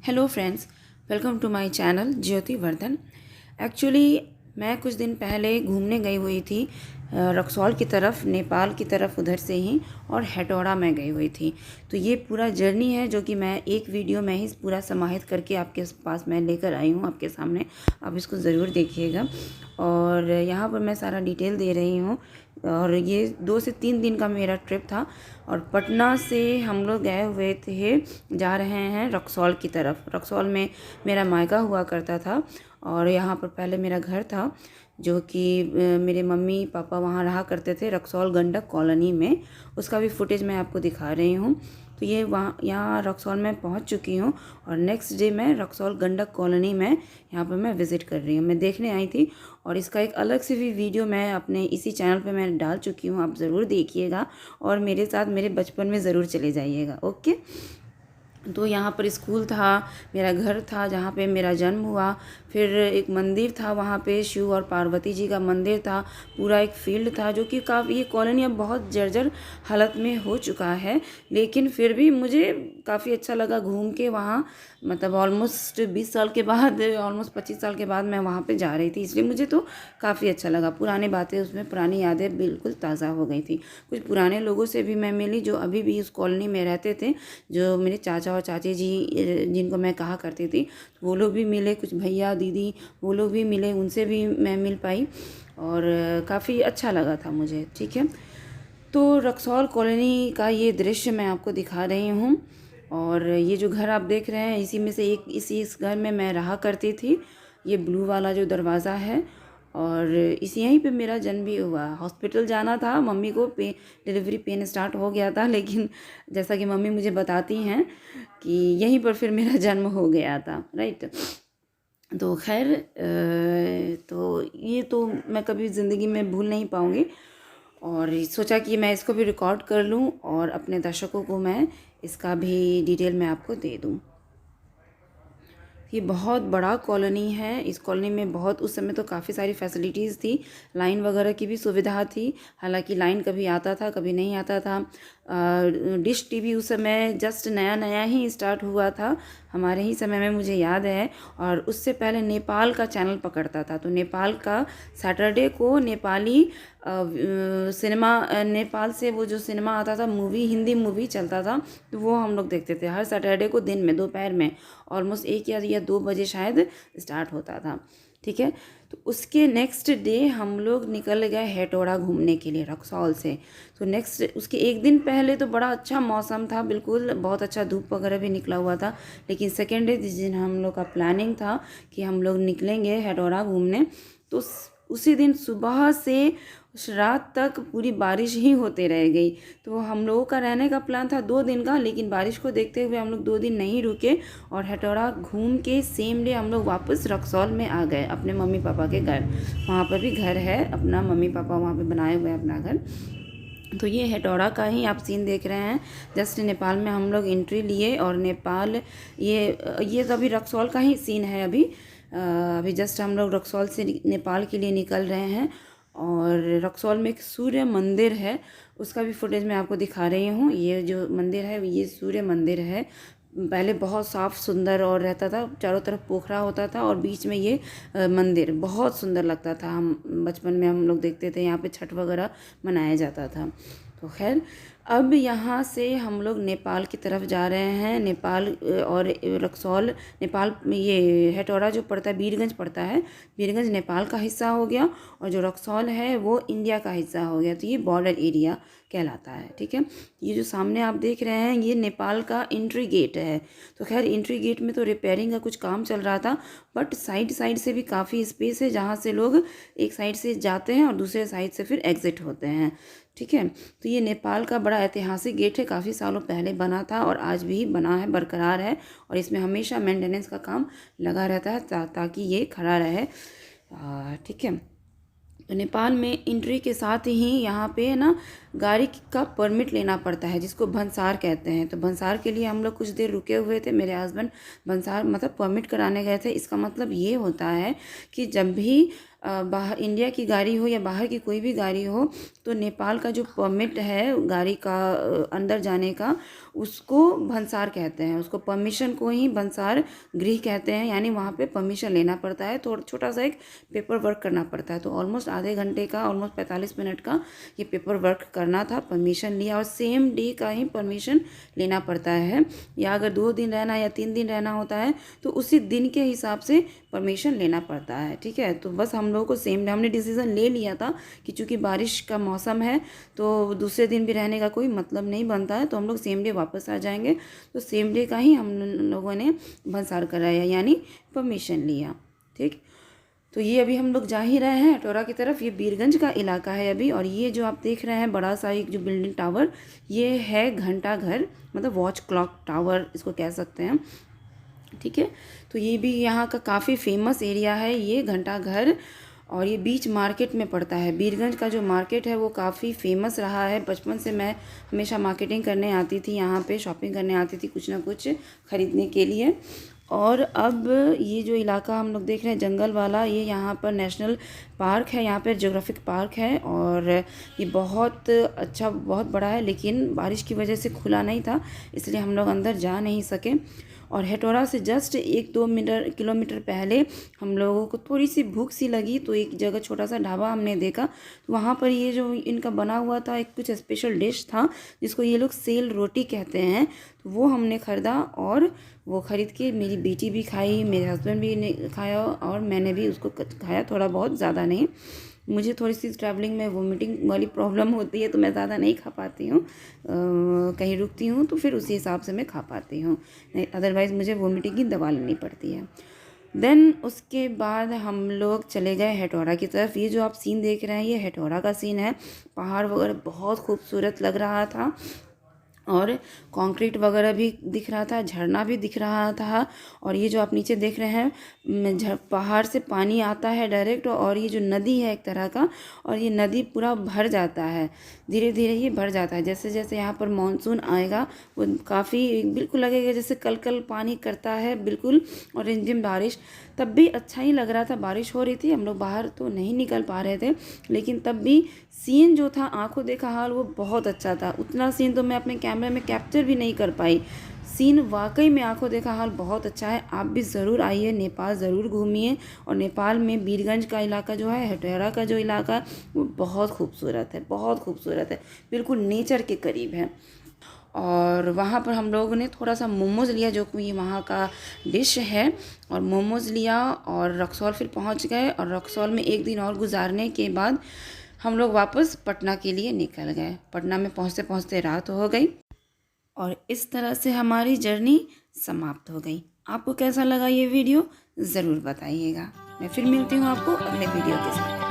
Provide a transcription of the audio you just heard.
Hello friends, welcome to my channel Jyoti Vardhan. Actually मैं कुछ दिन पहले घूमने गई हुई थी रक्सौल की तरफ, नेपाल की तरफ उधर से ही, और हेटौड़ा में गई हुई थी। तो ये पूरा जर्नी है जो कि मैं एक वीडियो में ही पूरा समाहित करके आपके पास मैं लेकर आई हूँ आपके सामने। आप इसको ज़रूर देखिएगा और यहाँ पर मैं सारा डिटेल दे रही हूँ। और ये 2 से 3 दिन का मेरा ट्रिप था और पटना से हम लोग गए हुए थे, जा रहे हैं रक्सौल की तरफ। रक्सौल में मेरा मायका हुआ करता था और यहाँ पर पहले मेरा घर था जो कि मेरे मम्मी पापा वहाँ रहा करते थे, रक्सौल गंडक कॉलोनी में। उसका भी फुटेज मैं आपको दिखा रही हूँ। तो ये वहाँ यहाँ रक्सौल में पहुँच चुकी हूँ और नेक्स्ट डे मैं रक्सौल गंडक कॉलोनी में यहाँ पर मैं विज़िट कर रही हूँ, मैं देखने आई थी। और इसका एक अलग से भी वीडियो मैं अपने इसी चैनल पे मैं डाल चुकी हूँ, आप ज़रूर देखिएगा और मेरे साथ मेरे बचपन में ज़रूर चले जाइएगा। ओके। तो यहाँ पर स्कूल था, मेरा घर था जहाँ पे मेरा जन्म हुआ, फिर एक मंदिर था वहाँ पे, शिव और पार्वती जी का मंदिर था, पूरा एक फील्ड था जो कि काफ़ी, ये कॉलोनी अब बहुत जर्जर हालत में हो चुका है, लेकिन फिर भी मुझे काफ़ी अच्छा लगा घूम के वहाँ। मतलब ऑलमोस्ट 20 साल के बाद, ऑलमोस्ट 25 साल के बाद मैं वहाँ पे जा रही थी, इसलिए मुझे तो काफ़ी अच्छा लगा। पुरानी बातें उसमें, पुरानी यादें बिल्कुल ताज़ा हो गई थी। कुछ पुराने लोगों से भी मैं मिली जो अभी भी उस कॉलोनी में रहते थे, जो मेरे चाचा और चाची जी जिनको मैं कहा करती थी, वो लोग भी मिले, कुछ भैया दीदी वो लोग भी मिले, उनसे भी मैं मिल पाई और काफ़ी अच्छा लगा था मुझे। ठीक है, तो रक्सौल कॉलोनी का ये दृश्य मैं आपको दिखा रही हूँ और ये जो घर आप देख रहे हैं इसी में से एक, इस घर में मैं रहा करती थी। ये ब्लू वाला जो दरवाज़ा है और इस यहीं पे मेरा जन्म भी हुआ। हॉस्पिटल जाना था, मम्मी को डिलीवरी पेन स्टार्ट हो गया था, लेकिन जैसा कि मम्मी मुझे बताती हैं कि यहीं पर फिर मेरा जन्म हो गया था, राइट। तो खैर तो ये तो मैं कभी ज़िंदगी में भूल नहीं पाऊँगी और सोचा कि मैं इसको भी रिकॉर्ड कर लूँ और अपने दर्शकों को मैं इसका भी डिटेल में आपको दे दूँ। ये बहुत बड़ा कॉलोनी है, इस कॉलोनी में बहुत, उस समय तो काफ़ी सारी फैसिलिटीज़ थी, लाइन वगैरह की भी सुविधा थी। हालांकि लाइन कभी आता था कभी नहीं आता था। डिश टीवी उस समय जस्ट नया नया ही स्टार्ट हुआ था हमारे ही समय में, मुझे याद है। और उससे पहले नेपाल का चैनल पकड़ता था, तो नेपाल का सैटरडे को नेपाली सिनेमा, नेपाल से वो जो सिनेमा आता था, मूवी, हिंदी मूवी चलता था, तो वो हम लोग देखते थे हर सैटरडे को दिन में, दोपहर में, ऑलमोस्ट 1 या 2 बजे शायद स्टार्ट होता था। ठीक है, तो उसके नेक्स्ट डे हम लोग निकल गए हेटौड़ा घूमने के लिए रक्सौल से। तो नेक्स्ट, उसके एक दिन पहले तो बड़ा अच्छा मौसम था, बिल्कुल बहुत अच्छा, धूप वगैरह भी निकला हुआ था। लेकिन सेकेंड डे जिस दिन हम लोग का प्लानिंग था कि हम लोग निकलेंगे हेटौड़ा घूमने, तो उसी दिन सुबह से रात तक पूरी बारिश ही होते रह गई। तो हम लोगों का रहने का प्लान था 2 दिन का, लेकिन बारिश को देखते हुए हम लोग 2 दिन नहीं रुके और हेटौड़ा घूम के सेम डे हम लोग वापस रक्सौल में आ गए अपने मम्मी पापा के घर। वहाँ पर भी घर है अपना, मम्मी पापा वहाँ पे बनाए हुए हैं अपना घर। तो ये हेटौड़ा का ही आप सीन देख रहे हैं। जस्ट नेपाल में हम लोग एंट्री लिए और नेपाल, ये तो अभी रक्सौल का ही सीन है। अभी जस्ट हम लोग रक्सौल से नेपाल के लिए निकल रहे हैं और रक्सौल में एक सूर्य मंदिर है, उसका भी फुटेज मैं आपको दिखा रही हूँ। ये जो मंदिर है ये सूर्य मंदिर है। पहले बहुत साफ़ सुंदर और रहता था, चारों तरफ पोखरा होता था और बीच में ये मंदिर बहुत सुंदर लगता था। हम बचपन में हम लोग देखते थे, यहाँ पे छठ वगैरह मनाया जाता था। तो खैर, अब यहाँ से हम लोग नेपाल की तरफ जा रहे हैं। नेपाल और रक्सौल, नेपाल में ये हेटौड़ा जो पड़ता है, बीरगंज पड़ता है, बीरगंज नेपाल का हिस्सा हो गया और जो रक्सौल है वो इंडिया का हिस्सा हो गया। तो ये बॉर्डर एरिया कहलाता है। ठीक है, ये जो सामने आप देख रहे हैं ये नेपाल का एंट्री गेट है। तो खैर, एंट्री गेट में तो रिपेयरिंग का कुछ काम चल रहा था, बट साइड साइड से भी काफ़ी स्पेस है जहाँ से लोग एक साइड से जाते हैं और दूसरे साइड से फिर एग्जिट होते हैं। ठीक है, तो ये नेपाल का बड़ा ऐतिहासिक गेट है, काफ़ी सालों पहले बना था और आज भी बना है, बरकरार है और इसमें हमेशा मेंटेनेंस का काम लगा रहता है ताकि ये खड़ा रहे। ठीक है, तो नेपाल में एंट्री के साथ ही यहाँ पे ना गाड़ी का परमिट लेना पड़ता है, जिसको भंसार कहते हैं। तो भंसार के लिए हम लोग कुछ देर रुके हुए थे। मेरे हस्बैंड भंसार मतलब परमिट कराने गए थे। इसका मतलब ये होता है कि जब भी बाहर इंडिया की गाड़ी हो या बाहर की कोई भी गाड़ी हो, तो नेपाल का जो परमिट है गाड़ी का अंदर जाने का, उसको भंसार कहते हैं। उसको परमिशन को ही भंसार गृह कहते हैं। यानी वहाँ पे परमिशन लेना पड़ता है, थोड़ा छोटा सा एक पेपर वर्क करना पड़ता है। तो ऑलमोस्ट आधे घंटे का, ऑलमोस्ट 45 मिनट का ये पेपर वर्क करना था। परमिशन लिया और सेम डे का ही परमिशन लेना पड़ता है। या अगर 2 दिन रहना या 3 दिन रहना होता है तो उसी दिन के हिसाब से परमिशन लेना पड़ता है। ठीक है, तो बस हम लोगों को सेम डे हमने डिसीज़न ले लिया था कि चूँकि बारिश का मौसम है तो दूसरे दिन भी रहने का कोई मतलब नहीं बनता है, तो हम लोग सेम डे वापस आ जाएंगे। तो सेम डे का ही हम लोगों ने भंसार कराया, यानी परमिशन लिया। ठीक, तो ये अभी हम लोग जा ही रहे हैं हटौरा की तरफ। ये बीरगंज का इलाका है अभी। और ये जो आप देख रहे हैं बड़ा सा एक जो बिल्डिंग टावर, ये है घंटा घर, मतलब वॉच क्लॉक टावर इसको कह सकते हैं। ठीक है, तो ये भी यहाँ का काफ़ी फेमस एरिया है ये घंटा घर। और ये बीच मार्केट में पड़ता है। बीरगंज का जो मार्केट है वो काफ़ी फेमस रहा है। बचपन से मैं हमेशा मार्केटिंग करने आती थी, यहाँ पे शॉपिंग करने आती थी कुछ ना कुछ ख़रीदने के लिए। और अब ये जो इलाका हम लोग देख रहे हैं जंगल वाला, ये यहाँ पर नेशनल पार्क है, यहाँ पर ज्योग्राफिक पार्क है। और ये बहुत अच्छा, बहुत बड़ा है, लेकिन बारिश की वजह से खुला नहीं था, इसलिए हम लोग अंदर जा नहीं सके। और हेटौरा से जस्ट 1-2 किलोमीटर पहले हम लोगों को थोड़ी सी भूख सी लगी, तो एक जगह छोटा सा ढाबा हमने देखा। तो वहाँ पर ये जो इनका बना हुआ था एक कुछ स्पेशल डिश था, जिसको ये लोग सेल रोटी कहते हैं। तो वो हमने ख़रीदा और वो ख़रीद के मेरी बेटी भी खाई, मेरे हस्बैंड भी ने खाया और मैंने भी उसको खाया, थोड़ा बहुत, ज़्यादा नहीं। मुझे थोड़ी सी ट्रैवलिंग में वोमिटिंग वाली प्रॉब्लम होती है, तो मैं ज़्यादा नहीं खा पाती हूँ। कहीं रुकती हूँ तो फिर उसी हिसाब से मैं खा पाती हूँ, नहीं अदरवाइज़ मुझे वोमिटिंग की दवा लेनी पड़ती है। देन उसके बाद हम लोग चले गए हेटौरा की तरफ। ये जो आप सीन देख रहे हैं ये हेटौरा का सीन है। पहाड़ वगैरह बहुत खूबसूरत लग रहा था और कंक्रीट वगैरह भी दिख रहा था, झरना भी दिख रहा था। और ये जो आप नीचे देख रहे हैं पहाड़ से पानी आता है डायरेक्ट, और ये जो नदी है एक तरह का, और ये नदी पूरा भर जाता है, धीरे धीरे ये भर जाता है। जैसे जैसे यहाँ पर मानसून आएगा वो काफ़ी बिल्कुल लगेगा जैसे कल कल पानी करता है बिल्कुल। और रिमझिम बारिश, तब भी अच्छा ही लग रहा था। बारिश हो रही थी, हम लोग बाहर तो नहीं निकल पा रहे थे, लेकिन तब भी सीन जो था आंखों देखा हाल वो बहुत अच्छा था। उतना सीन तो मैं अपने कैमरे में कैप्चर भी नहीं कर पाई। सीन वाकई में आंखों देखा हाल बहुत अच्छा है। आप भी ज़रूर आइए, नेपाल ज़रूर घूमिए। और नेपाल में बीरगंज का इलाका जो है, हेटौरा का जो इलाका है, वो बहुत खूबसूरत है, बहुत खूबसूरत है, बिल्कुल नेचर के करीब है। और वहाँ पर हम लोगों ने थोड़ा सा मोमोज़ लिया, जो कि वहाँ का डिश है, और मोमोज़ लिया और रक्सौल फिर पहुँच गए। और रक्सौल में एक दिन और गुजारने के बाद हम लोग वापस पटना के लिए निकल गए। पटना में पहुँचते पहुँचते रात हो गई और इस तरह से हमारी जर्नी समाप्त हो गई। आपको कैसा लगा ये वीडियो ज़रूर बताइएगा। मैं फिर मिलती हूँ आपको अगले वीडियो के साथ।